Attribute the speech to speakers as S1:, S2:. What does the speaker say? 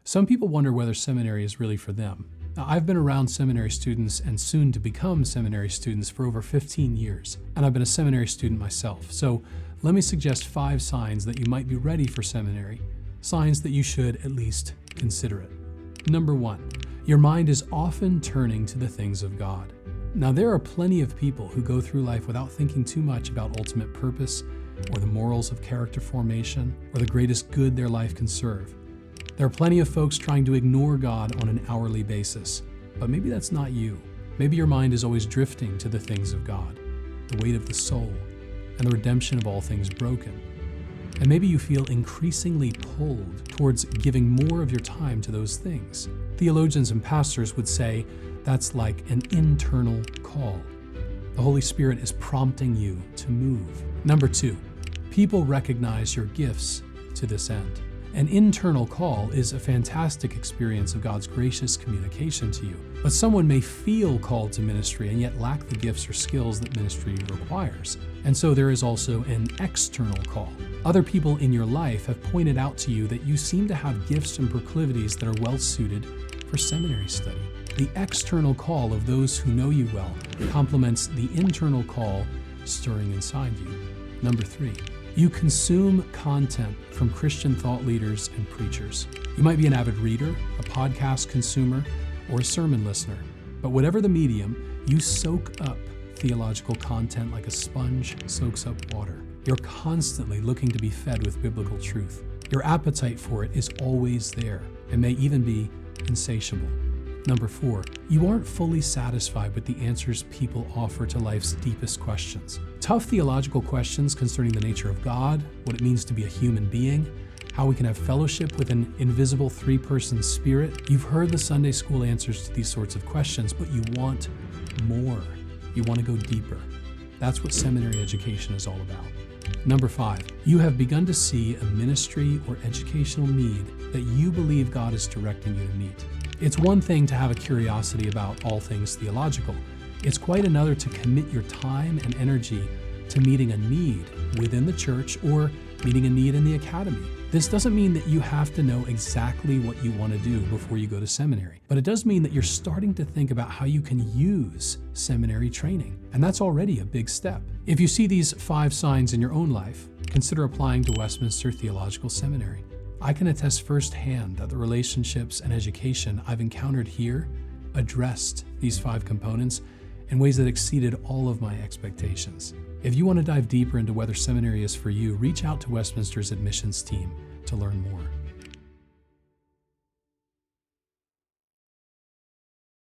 S1: Some people wonder whether seminary is really for them. Now, I've been around seminary students and soon to become seminary students for over 15 years, and I've been a seminary student myself. So let me suggest 5 signs that you might be ready for seminary, signs that you should at least consider it. Number 1, your mind is often turning to the things of God. Now, there are plenty of people who go through life without thinking too much about ultimate purpose, or the morals of character formation, or the greatest good their life can serve. There are plenty of folks trying to ignore God on an hourly basis, but maybe that's not you. Maybe your mind is always drifting to the things of God, the weight of the soul, and the redemption of all things broken. And maybe you feel increasingly pulled towards giving more of your time to those things. Theologians and pastors would say that's like an internal call. The Holy Spirit is prompting you to move. Number 2, people recognize your gifts to this end. An internal call is a fantastic experience of God's gracious communication to you. But someone may feel called to ministry and yet lack the gifts or skills that ministry requires. And so there is also an external call. Other people in your life have pointed out to you that you seem to have gifts and proclivities that are well suited for seminary study. The external call of those who know you well complements the internal call stirring inside you. Number 3, you consume content from Christian thought leaders and preachers. You might be an avid reader, a podcast consumer, or a sermon listener. But whatever the medium, you soak up theological content like a sponge soaks up water. You're constantly looking to be fed with biblical truth. Your appetite for it is always there and may even be insatiable. Number 4, you aren't fully satisfied with the answers people offer to life's deepest questions. Tough theological questions concerning the nature of God, what it means to be a human being, how we can have fellowship with an invisible 3-person spirit. You've heard the Sunday school answers to these sorts of questions, but you want more. You want to go deeper. That's what seminary education is all about. Number 5, you have begun to see a ministry or educational need that you believe God is directing you to meet. It's one thing to have a curiosity about all things theological. It's quite another to commit your time and energy to meeting a need within the church or meeting a need in the academy. This doesn't mean that you have to know exactly what you want to do before you go to seminary, but it does mean that you're starting to think about how you can use seminary training, and that's already a big step. If you see these 5 signs in your own life, consider applying to Westminster Theological Seminary. I can attest firsthand that the relationships and education I've encountered here addressed these 5 components in ways that exceeded all of my expectations. If you want to dive deeper into whether seminary is for you, reach out to Westminster's admissions team to learn more.